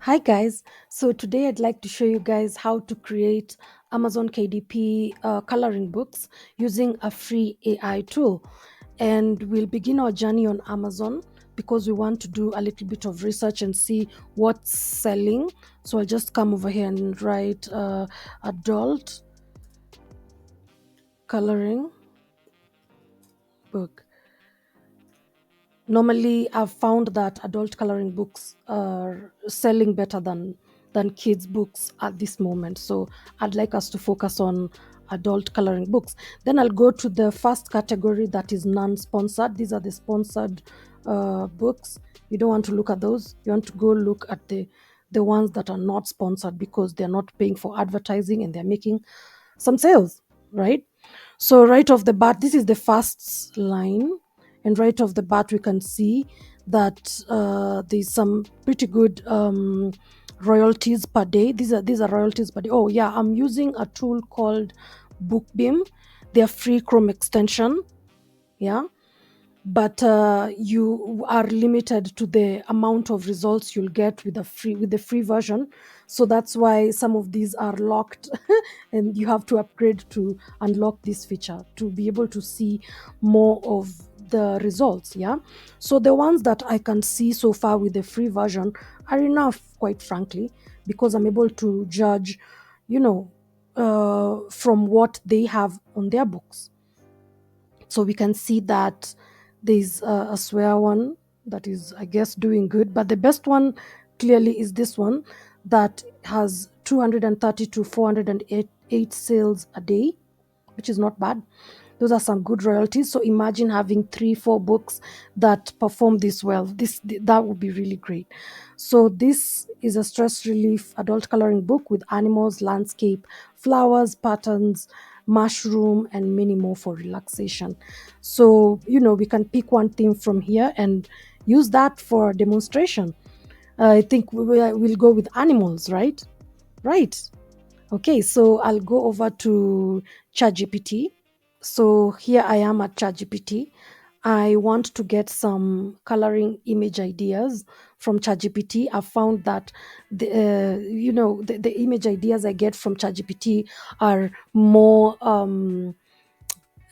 Hi guys, so today I'd like to show you guys how to create Amazon KDP coloring books using a free AI tool. And we'll begin our journey on Amazon because we want to do a little bit of research and see what's selling. So I'll just come over here and write adult coloring book. Normally I've found that adult coloring books are selling better than kids books at this moment, so I'd like us to focus on adult coloring books. Then I'll go to the first category, that is non-sponsored. These are the sponsored books. You don't want to look at those. You want to go look at the ones that are not sponsored, because they're not paying for advertising and they're making some sales, right? So right off the bat, this is the first line, and right off the bat we can see that there's some pretty good royalties per day. These are royalties per day. Oh yeah, I'm using a tool called Bookbeam. They're free Chrome extension. Yeah, but you are limited to the amount of results you'll get with the free version. So that's why some of these are locked and you have to upgrade to unlock this feature to be able to see more of the results. Yeah, so the ones that I can see so far with the free version are enough, quite frankly, because I'm able to judge, you know, from what they have on their books. So we can see that there's a swear one that is, I guess, doing good, but the best one clearly is this one that has 230 to 408 sales a day, which is not bad. Those are some good royalties. So imagine having 3 4 books that perform this well. That would be really great. So this is a stress relief adult coloring book with animals, landscape, flowers, patterns, mushroom, and many more for relaxation. So we can pick one theme from here and use that for demonstration. I think we'll go with animals, right? Right. Okay, so I'll go over to ChatGPT. So here I am at ChatGPT. I want to get some coloring image ideas from ChatGPT. I found that the image ideas I get from ChatGPT are more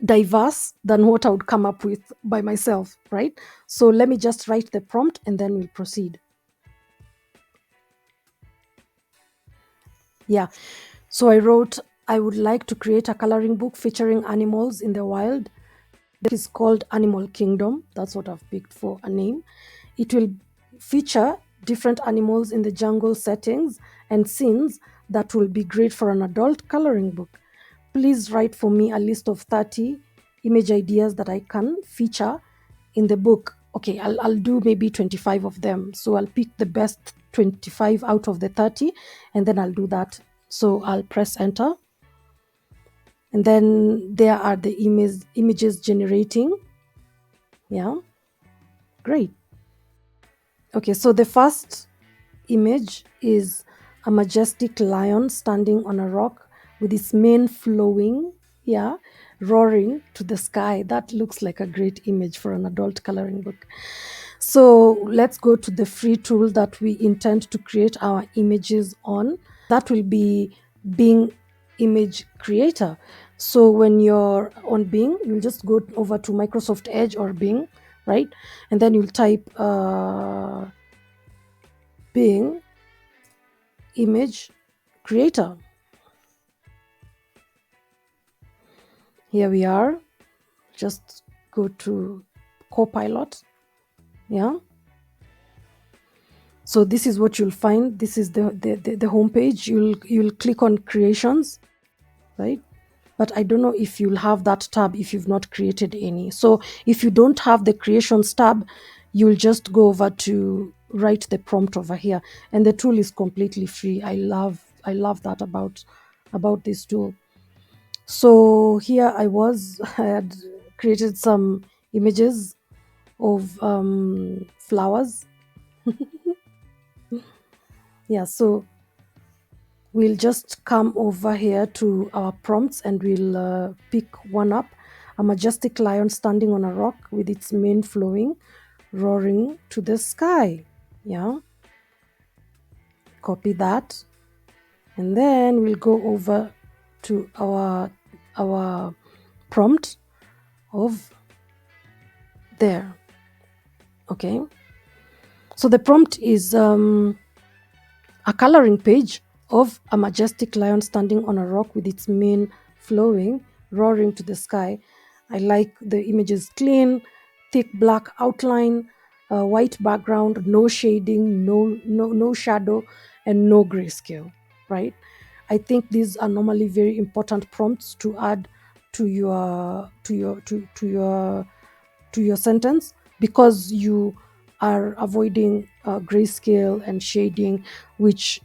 diverse than what I would come up with by myself, right? So let me just write the prompt and then we'll proceed. Yeah. So I wrote, I would like to create a coloring book featuring animals in the wild. That is called Animal Kingdom. That's what I've picked for a name. It will feature different animals in the jungle settings and scenes that will be great for an adult coloring book. Please write for me a list of 30 image ideas that I can feature in the book. Okay, I'll do maybe 25 of them. So I'll pick the best 25 out of the 30 and then I'll do that. So I'll press enter. And then there are the images generating. Yeah, great. Okay, so the first image is a majestic lion standing on a rock with its mane flowing, yeah, roaring to the sky. That looks like a great image for an adult coloring book. So let's go to the free tool that we intend to create our images on. That will be Bing Image Creator. So when you're on Bing, you'll just go over to Microsoft Edge or Bing, right? And then you'll type Bing Image Creator. Here we are. Just go to Copilot. Yeah. So this is what you'll find. This is the home page. You'll click on creations, right? But I don't know if you'll have that tab if you've not created any. So if you don't have the creations tab, you'll just go over to write the prompt over here, and the tool is completely free. I love that about this tool. So here I had created some images of flowers. Yeah, so we'll just come over here to our prompts and we'll pick one up. A majestic lion standing on a rock with its mane flowing, roaring to the sky. Yeah. copy that, and then we'll go over to our prompt of there. Okay, so the prompt is a coloring page of a majestic lion standing on a rock with its mane flowing, roaring to the sky. I like the images clean, thick black outline, white background, no shading, no shadow, and no grayscale. Right? I think these are normally very important prompts to add to your sentence, because you are avoiding grayscale and shading, which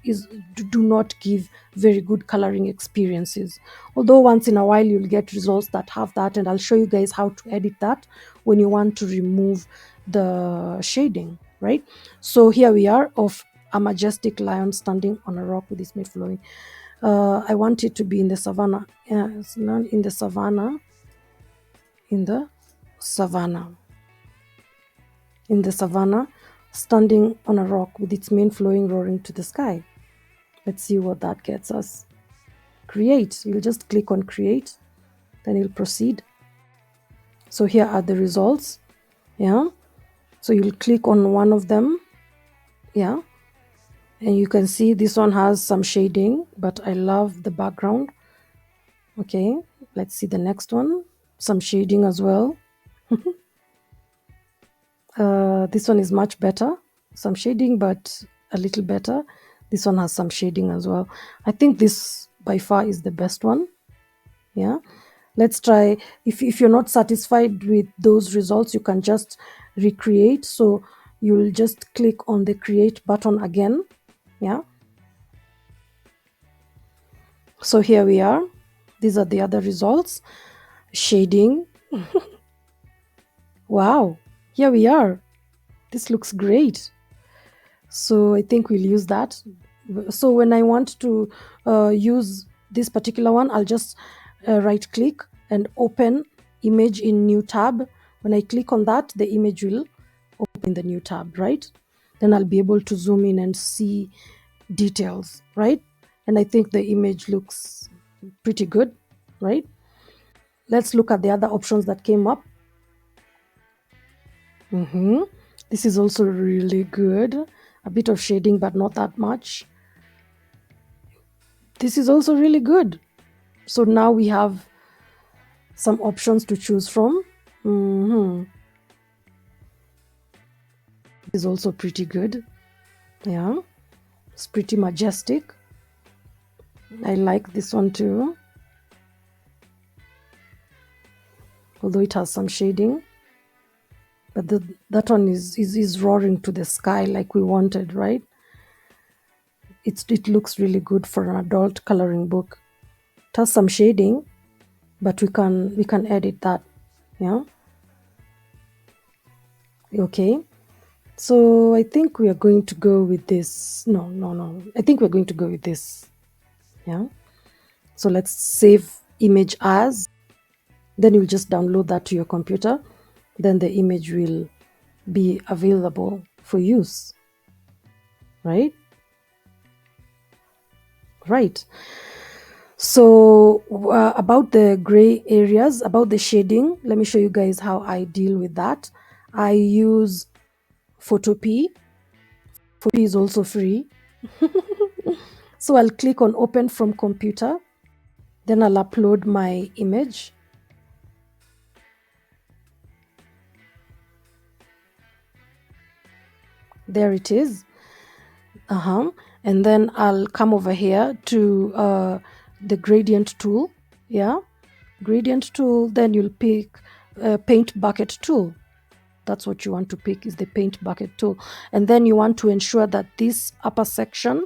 do not give very good coloring experiences. Although once in a while you'll get results that have that, and I'll show you guys how to edit that when you want to remove the shading, right? So here we are, of a majestic lion standing on a rock with his mane flowing. I want it to be in the savannah. It's not in the savannah. In the savannah. In the savannah, standing on a rock with its mane flowing, roaring to the sky. Let's see what that gets us. Create. You'll just click on create, then you'll proceed. So here are the results. Yeah. So you'll click on one of them. Yeah. And you can see this one has some shading, but I love the background. Okay. Let's see the next one. Some shading as well. This one is much better. Some shading, but a little better. This one has some shading as well. I think this by far is the best one. Yeah. Let's try. If you're not satisfied with those results, you can just recreate. So you'll just click on the create button again. Yeah. So here we are. These are the other results. Shading. Wow. Here we are. This looks great. So I think we'll use that. So when I want to use this particular one, I'll just right click and open image in new tab. When I click on that, the image will open the new tab, right? Then I'll be able to zoom in and see details, right? And I think the image looks pretty good, right? Let's look at the other options that came up. This is also really good. A bit of shading, but not that much. This is also really good. So now we have some options to choose from. Is also pretty good. Yeah, it's pretty majestic. I like this one too, although it has some shading. But that one is roaring to the sky like we wanted, right? It looks really good for an adult coloring book. It has some shading, but we can edit that. Yeah. Okay. So I think we are going to go with this. No. I think we're going to go with this. Yeah. So let's save image as. Then you'll just download that to your computer. Then the image will be available for use. Right? Right. So about the gray areas, about the shading, let me show you guys how I deal with that. I use Photopea. Photopea is also free. So I'll click on open from computer. Then I'll upload my image. There it is. And then I'll come over here to the gradient tool. Yeah, gradient tool. Then you'll pick paint bucket tool. That's what you want to pick, is the paint bucket tool. And then you want to ensure that this upper section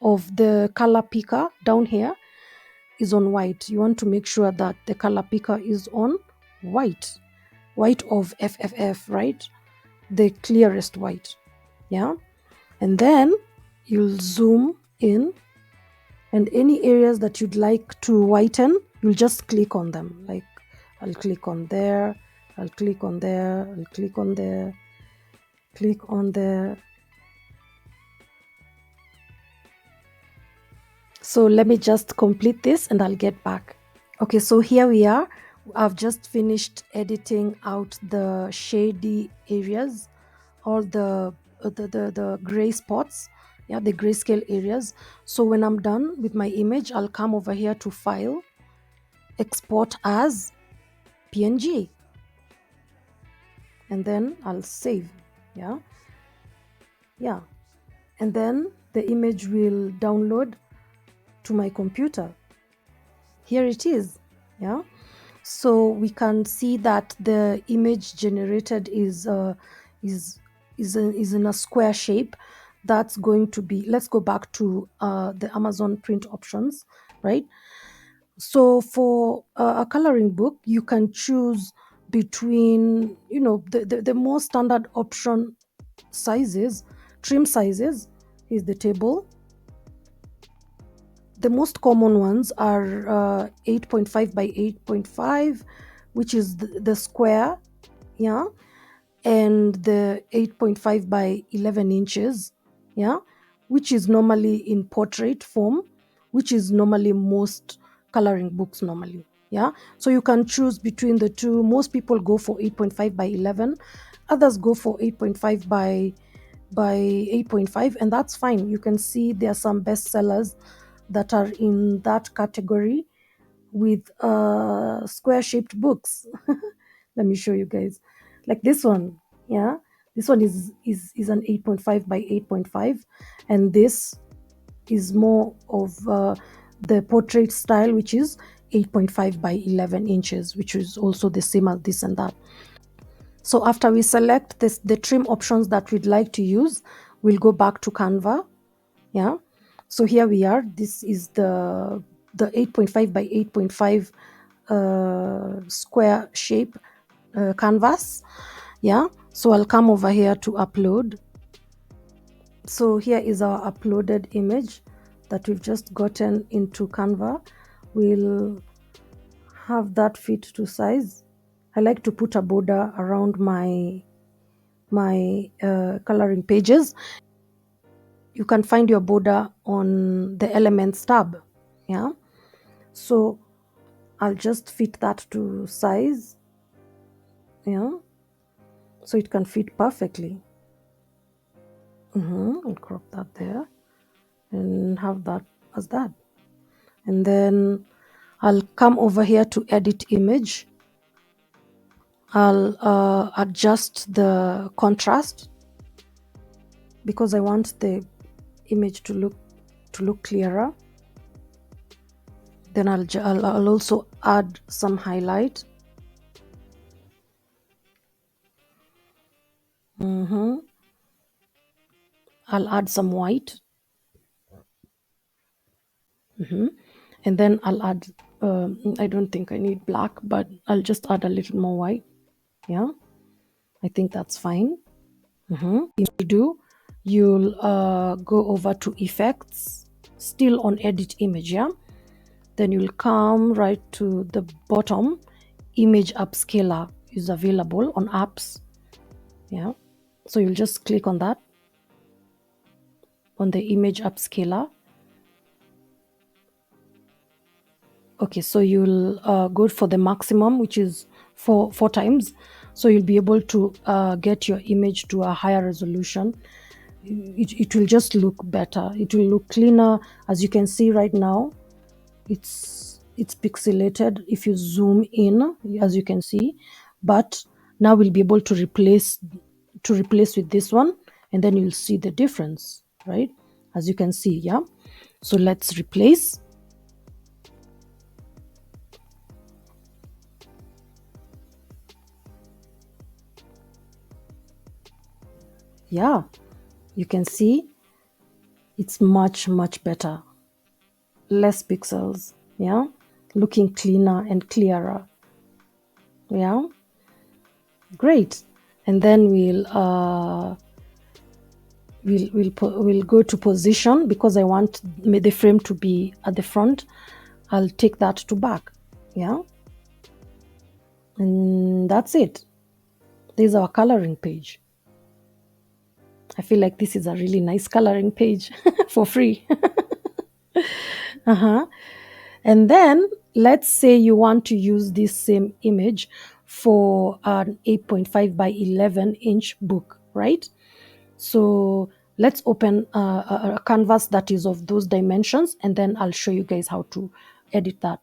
of the color picker down here is on white. You want to make sure that the color picker is on white of FFF, right? The clearest white. Yeah. And then you'll zoom in, and any areas that you'd like to whiten, you'll just click on them. Like I'll click on there, I'll click on there, I'll click on there, click on there. So let me just complete this and I'll get back. Okay, so here we are. I've just finished editing out the shady areas, all the gray spots, yeah, the grayscale areas. So when I'm done with my image, I'll come over here to File, Export as PNG, and then I'll save. Yeah, yeah, and then the image will download to my computer. Here it is. Yeah. So we can see that the image generated is is in a square shape. That's going to be, let's go back to the Amazon print options, right? So for a coloring book, you can choose between, the most standard option sizes, trim sizes is the table. The most common ones are 8.5 by 8.5, which is the square, yeah, and the 8.5 by 11 inches, yeah, which is normally in portrait form, which is normally most coloring books normally, yeah. So you can choose between the two. Most people go for 8.5 by 11, others go for 8.5 by 8.5, and that's fine. You can see there are some bestsellers that are in that category with square shaped books. Let me show you guys, like this one, yeah, this one is an 8.5 by 8.5, and this is more of the portrait style, which is 8.5 by 11 inches, which is also the same as this and that. So after we select this, the trim options that we'd like to use, we'll go back to Canva. Yeah, so here we are. This is the 8.5 by 8.5 square shape canvas. Yeah, so I'll come over here to upload. So here is our uploaded image that we've just gotten into Canva. We'll have that fit to size. I like to put a border around my coloring pages. You can find your border on the Elements tab. Yeah, so I'll just fit that to size. Yeah, so it can fit perfectly. I'll crop that there and have that as that. And then I'll come over here to edit image. I'll adjust the contrast because I want the image to look clearer. Then I'll also add some highlight. I'll add some white. And then I'll add, I don't think I need black, but I'll just add a little more white. Yeah, I think that's fine. You'll go over to effects, still on edit image. Yeah, then you'll come right to the bottom. Image upscaler is available on apps. Yeah, so you'll just click on that, on the image upscaler. Okay, so you'll go for the maximum, which is four times. So you'll be able to get your image to a higher resolution. It will just look better. It will look cleaner. As you can see right now, it's pixelated if you zoom in, as you can see. But now we'll be able to replace with this one, and then you'll see the difference, right? As you can see, yeah. So let's replace. Yeah, you can see it's much better, less pixels, yeah, looking cleaner and clearer. Yeah, great. And then we'll go to position because I want the frame to be at the front. I'll take that to back. Yeah, and that's it. This is our coloring page. I feel like this is a really nice coloring page for free. Uh-huh. And then let's say you want to use this same image for an 8.5 by 11-inch book, right? So let's open a canvas that is of those dimensions, and then I'll show you guys how to edit that.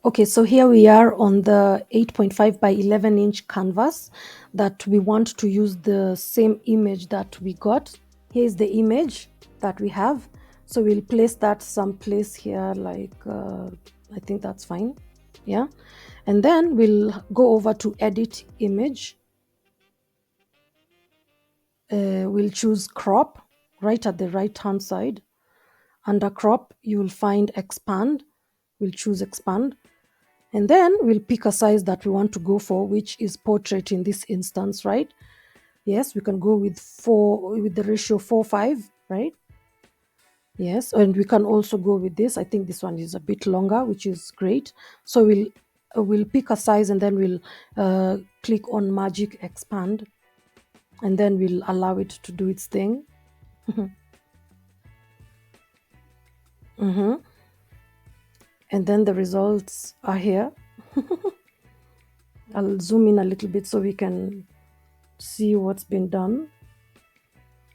Okay, so here we are on the 8.5 by 11-inch canvas that we want to use the same image that we got. Here's the image that we have. So we'll place that someplace here, like I think that's fine. Yeah. And then we'll go over to edit image. We'll choose crop right at the right hand side. Under crop, you'll find expand. We'll choose expand. And then we'll pick a size that we want to go for, which is portrait in this instance, right? Yes, we can go with with the ratio 4:5, right? Yes, and we can also go with this. I think this one is a bit longer, which is great. So we'll pick a size, and then we'll click on magic expand, and then we'll allow it to do its thing. Mm-hmm. And then the results are here. I'll zoom in a little bit so we can see what's been done.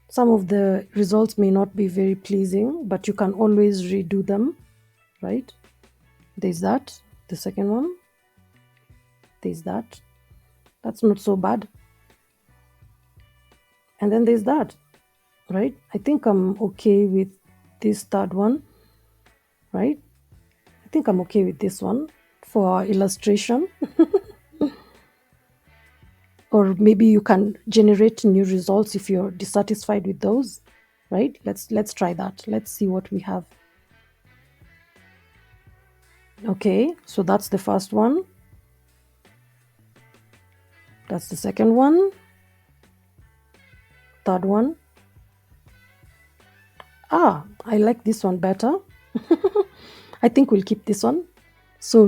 Some of the results may not be very pleasing, but you can always redo them, right? There's that, the second one. There's that. That's not so bad. And then there's that, right? I think I'm okay with this third one, right? I think I'm okay with this one for our illustration. Or maybe you can generate new results if you're dissatisfied with those, right? Let's try that. Let's see what we have. Okay, so that's the first one. That's the second one. Third one. I like this one better. I think we'll keep this one. So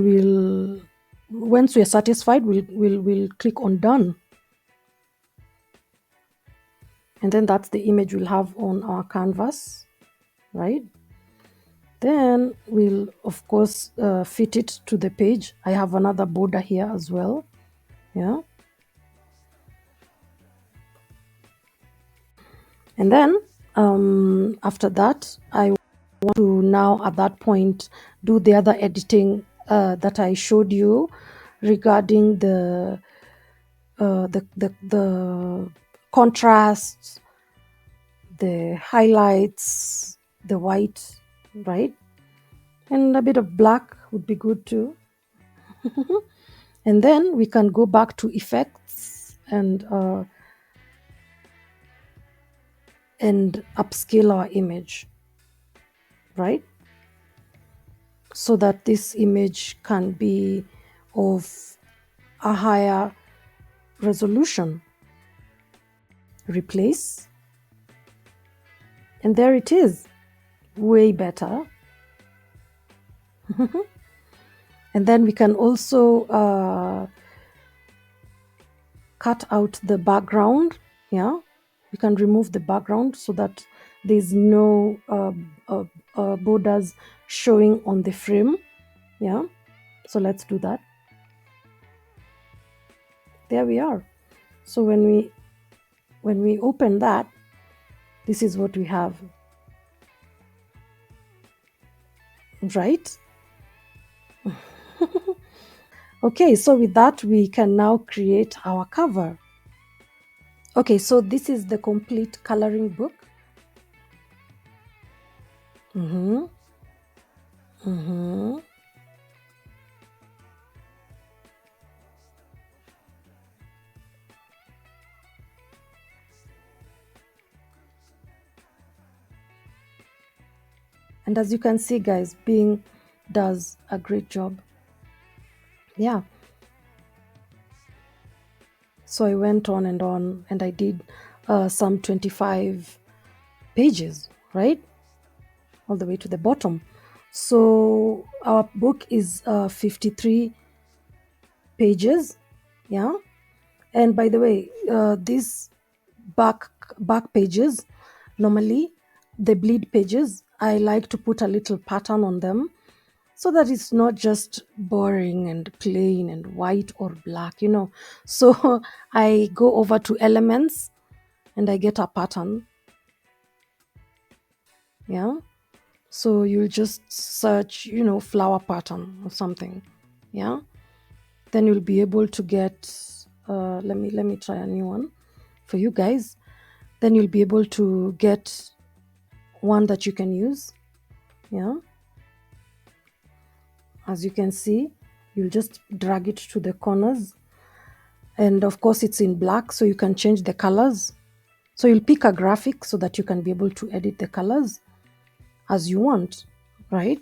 once we're satisfied, we'll click on done. And then that's the image we'll have on our canvas, right? Then we'll, of course, fit it to the page. I have another border here as well. Yeah. And then after that, I want to now at that point do the other editing that I showed you regarding the contrast, the highlights, the white, right? And a bit of black would be good too. And then we can go back to effects and upscale our image, right? So that this image can be of a higher resolution. Replace. And there it is. Way better. And then we can also cut out the background. Yeah, we can remove the background so that there's no borders showing on the frame. Yeah, so let's do that. There we are. So when we open that, this is what we have, right? Okay, so with that, we can now create our cover. Okay, so this is the complete coloring book. Mm-hmm. Mm-hmm. And as you can see, guys, Bing does a great job. Yeah. So I went on, and I did some 25 pages, right? All the way to the bottom. So our book is 53 pages. Yeah. And by the way, these back pages, normally the bleed pages, I like to put a little pattern on them so that it's not just boring and plain and white or black, So I go over to elements and I get a pattern. Yeah. So you'll just search, flower pattern or something. Yeah. Then you'll be able to get, let me try a new one for you guys. Then you'll be able to get one that you can use. Yeah. As you can see, you'll just drag it to the corners. And of course, it's in black, so you can change the colors. So you'll pick a graphic so that you can be able to edit the colors as you want, right?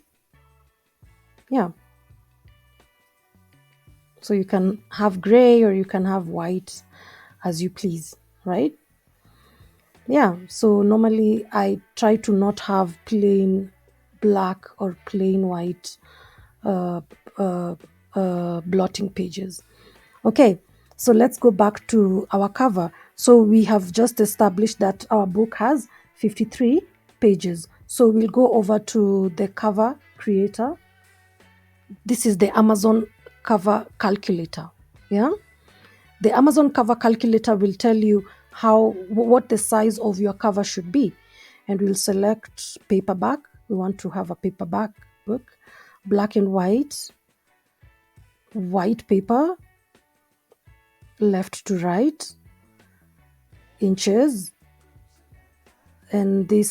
Yeah. So you can have gray or you can have white as you please, right? Yeah. So normally I try to not have plain black or plain white uh, uh, blotting pages. Okay, so let's go back to our cover. So we have just established that our book has 53 pages. So we'll go over to the cover creator. This is the Amazon cover calculator. Yeah. The Amazon cover calculator will tell you what the size of your cover should be. And we'll select paperback. We want to have a paperback book, black and white paper, left to right, inches, and the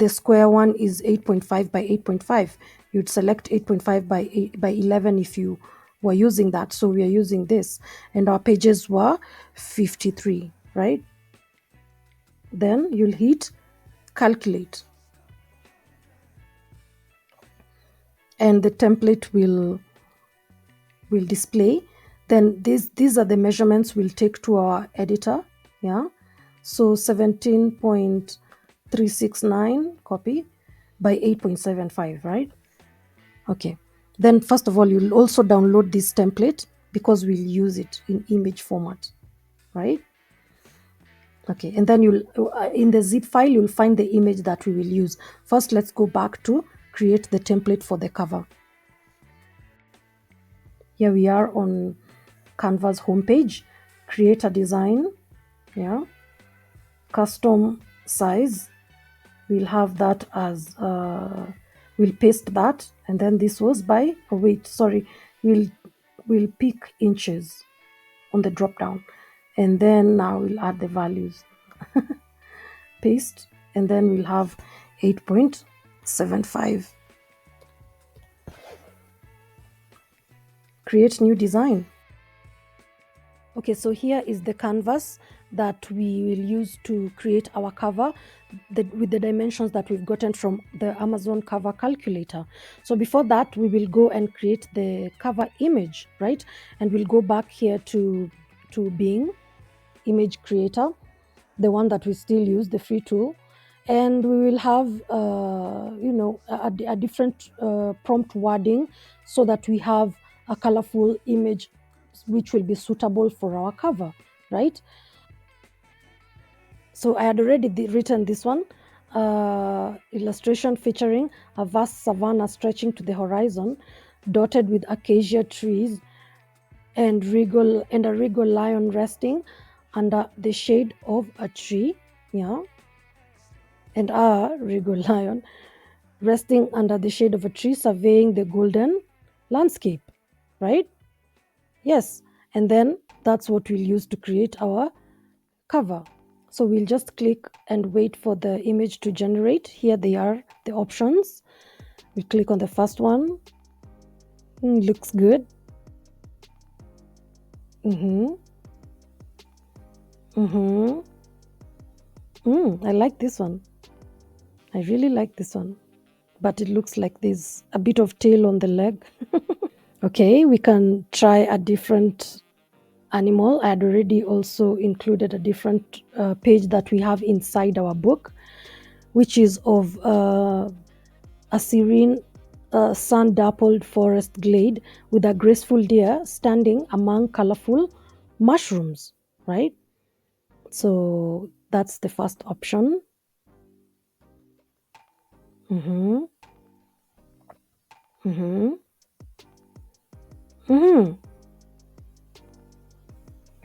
square one is 8.5 by 8.5. You'd select 8.5 by 11 if you were using that. So we are using this, and our pages were 53, right? Then you'll hit calculate, and the template will display. Then these are the measurements we'll take to our editor. Yeah. So 17.369 copy by 8.75, right? Okay. Then first of all, you'll also download this template because we'll use it in image format, right? Okay. And then you'll in the zip file, you'll find the image that we will use. First, let's go back to create the template for the cover. Here we are on Canva's homepage. Create a design. Yeah. Custom size. We'll have that as we'll paste that, and then this was by we'll pick inches on the drop down, and then now we'll add the values. Paste, and then we'll have 8.75. Create new design. Okay, so here is the canvas that we will use to create our cover with the dimensions that we've gotten from the Amazon cover calculator. So before that, we will go and create the cover image, right? And we'll go back here to Bing image creator, the one that we still use, the free tool. And we will have, a different prompt wording so that we have a colorful image which will be suitable for our cover, right? So I had already written this one, illustration featuring a vast savanna stretching to the horizon, dotted with acacia trees and a regal lion resting under the shade of a tree. Yeah. And a regal lion resting under the shade of a tree, surveying the golden landscape, right? Yes. And then that's what we'll use to create our cover. So we'll just click and wait for the image to generate. Here they are, the options. We click on the first one. Looks good. I like this one. I really like this one. But it looks like there's a bit of tail on the leg. Okay, we can try a different animal. I had already also included a different page that we have inside our book, which is of a serene sun-dappled forest glade with a graceful deer standing among colorful mushrooms, right? So that's the first option. Mm-hmm. Mm-hmm.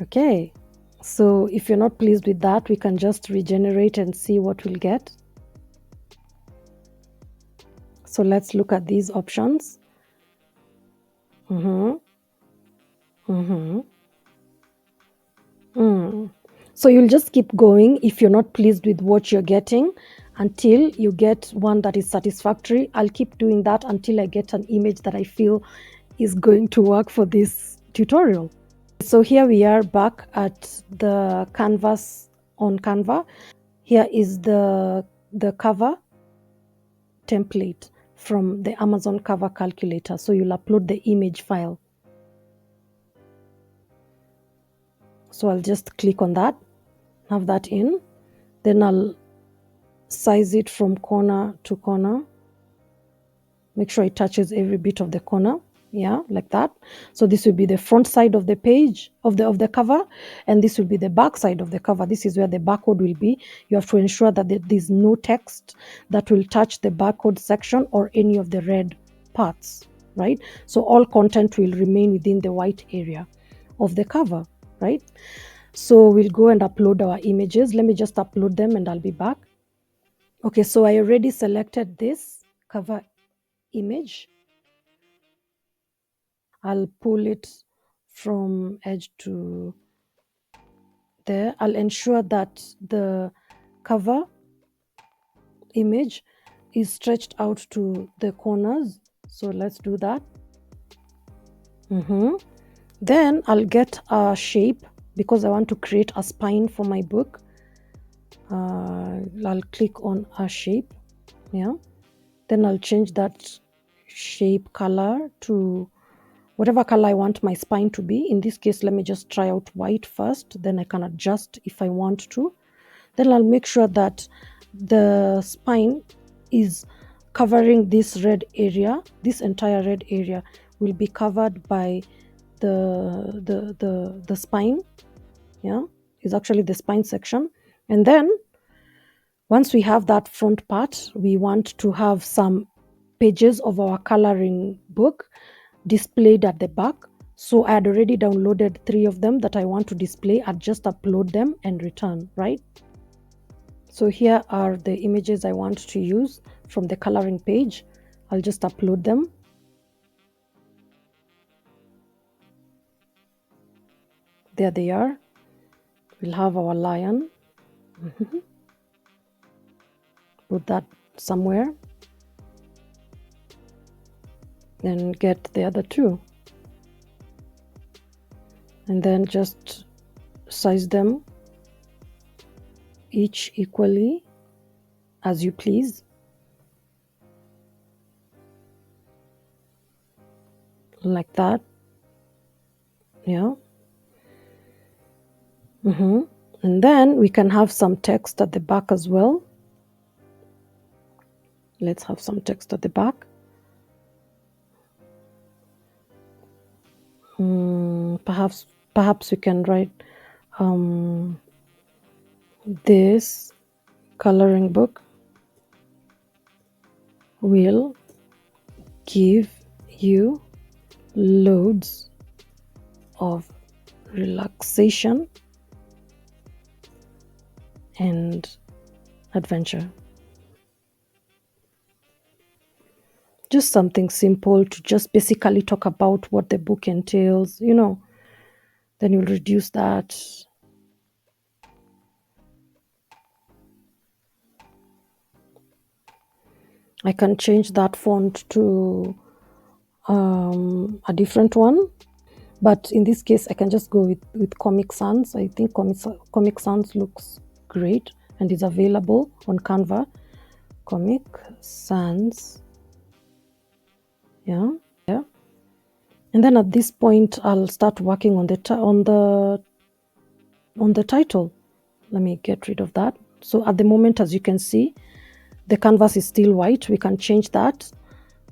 Okay. So if you're not pleased with that, we can just regenerate and see what we'll get. So let's look at these options. Mm-hmm. Mm-hmm. Mm. So you'll just keep going if you're not pleased with what you're getting until you get one that is satisfactory. I'll keep doing that until I get an image that I feel is going to work for this tutorial. So here we are back at the canvas on Canva. Here is the cover template from the Amazon cover calculator. So you'll upload the image file. So I'll just click on that, have that in. Then I'll size it from corner to corner. Make sure it touches every bit of the corner. Yeah, like that. So this will be the front side of the page of the cover, and this will be the back side of the cover. This is where the barcode will be. You have to ensure that there's no text that will touch the barcode section or any of the red parts, right? So all content will remain within the white area of the cover, right? So we'll go and upload our images. Let me just upload them and I'll be back. Okay, so I already selected this cover image. I'll pull it from edge to there. I'll ensure that the cover image is stretched out to the corners. So let's do that. Then I'll get a shape because I want to create a spine for my book. I'll click on a shape. Yeah. Then I'll change that shape color to whatever color I want my spine to be. In this case, let me just try out white first, then I can adjust if I want to. Then I'll make sure that the spine is covering this red area. This entire red area will be covered by the spine. Yeah, is actually the spine section. And then once we have that front part, we want to have some pages of our coloring book displayed at the back. So I had already downloaded 3 of them that I want to display. I'd just upload them and return, right? So here are the images I want to use from the coloring page. I'll just upload them. There they are. We'll have our lion. Put that somewhere. Then get the other 2. And then just size them each equally as you please. Like that. Yeah. And then we can have some text at the back as well. Let's have some text at the back. Perhaps we can write this coloring book will give you loads of relaxation and adventure. Just something simple to just basically talk about what the book entails, then you'll reduce that. I can change that font to a different one, but in this case I can just go with Comic Sans. I think Comic Sans looks great and is available on Canva. Comic Sans. Yeah. And then at this point I'll start working on the title. Let me get rid of that. So at the moment, as you can see, the canvas is still white. We can change that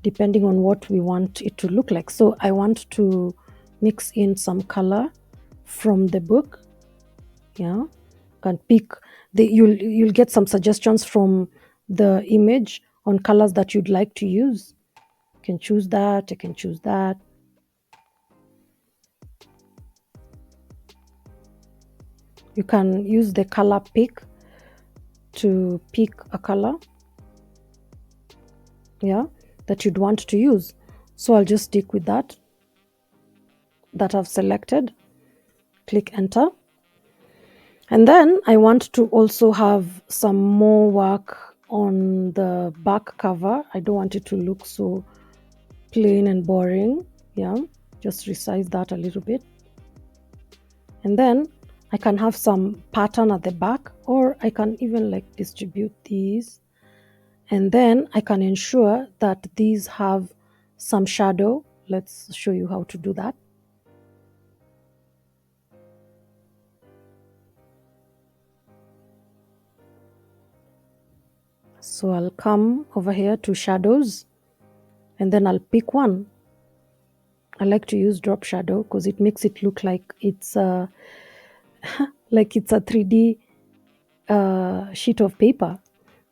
depending on what we want it to look like. So I want to mix in some color from the book. Yeah, you can pick you'll get some suggestions from the image on colors that you'd like to use. can choose that. I can choose that. You can use the color pick to pick a color, yeah, that you'd want to use. So I'll just stick with that I've selected. Click enter. And then I want to also have some more work on the back cover. I don't want it to look so plain and boring. Yeah, just resize that a little bit. And then I can have some pattern at the back, or I can even like distribute these. And then I can ensure that these have some shadow. Let's show you how to do that. So I'll come over here to shadows, and then I'll pick one. I like to use drop shadow because it makes it look like it's a like it's a 3D sheet of paper.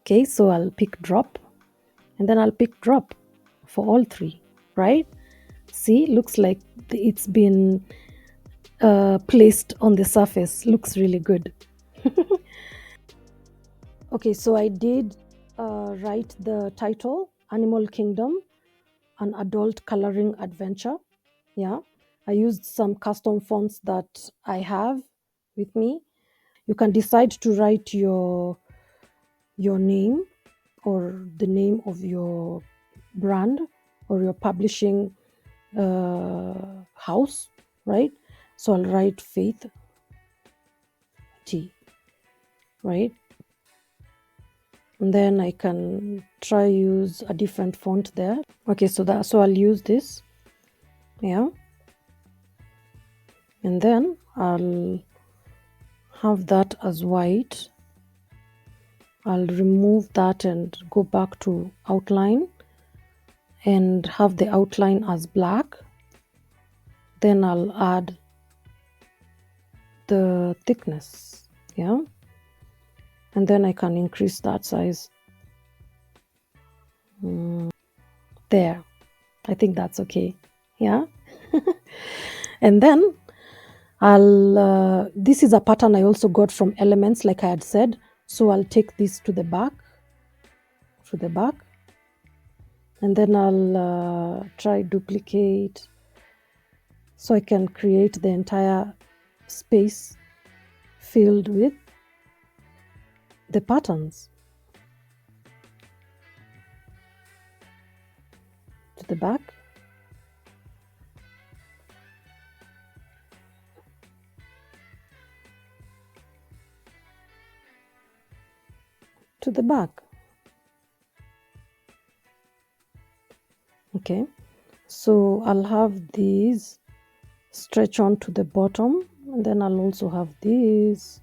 Okay, so I'll pick drop, and then I'll pick drop for all three, right? See, looks like it's been placed on the surface. Looks really good. Okay, so I did write the title, Animal Kingdom, an adult coloring adventure. Yeah, I used some custom fonts that I have with me. You can decide to write your name or the name of your brand or your publishing house, right? So I'll write Faith T, right? And then I can try use a different font there. Okay, so I'll use this, yeah. And then I'll have that as white. I'll remove that and go back to outline and have the outline as black. Then I'll add the thickness, yeah. And then I can increase that size. There, I think that's okay, yeah. And then I'll this is a pattern I also got from Elements, like I had said. So I'll take this to the back, and then I'll try duplicate so I can create the entire space filled with the patterns. To the back. To the back. Okay, so I'll have these stretch on to the bottom, and then I'll also have these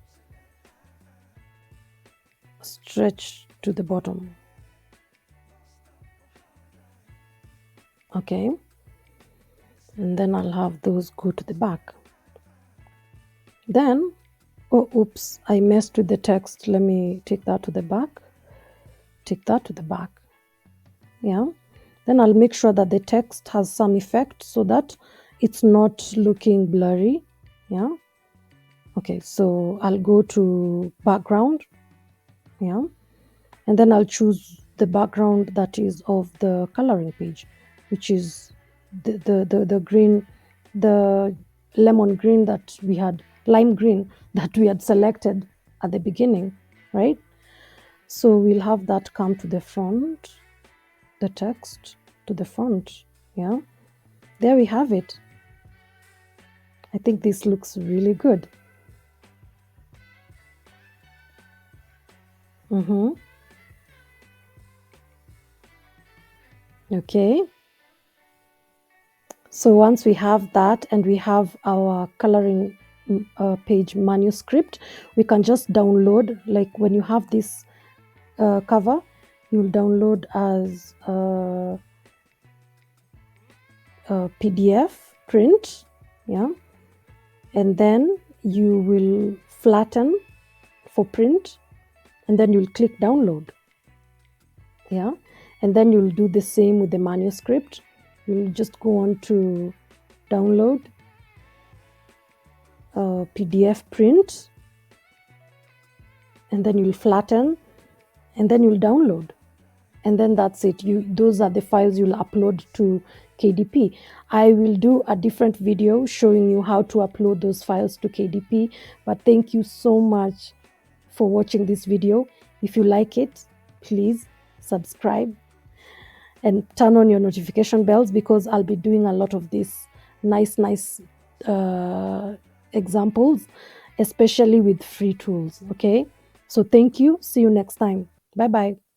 stretch to the bottom. Okay, and then I'll have those go to the back. Then, oh oops, I messed with the text. Let me take that to the back, take that to the back. Yeah, then I'll make sure that the text has some effect so that it's not looking blurry. Yeah, okay, so I'll go to background, yeah, and then I'll choose the background that is of the coloring page, which is the green, the lemon green that we had, lime green that we had selected at the beginning, right? So we'll have that come to the front, the text to the front, yeah. There we have it. I think this looks really good. Okay, so once we have that and we have our coloring page manuscript, we can just download, like when you have this cover, you'll download as a PDF print, yeah, and then you will flatten for print, and then you'll click download, yeah, And then you'll do the same with the manuscript. You'll just go on to download, PDF print, and then you'll flatten, and then you'll download. And then that's it. Those are the files you'll upload to KDP. I will do a different video showing you how to upload those files to KDP. But thank you so much for watching this video. If you like it, please subscribe and turn on your notification bells, because I'll be doing a lot of these nice examples, especially with free tools. Okay, so thank you. See you next time. Bye bye.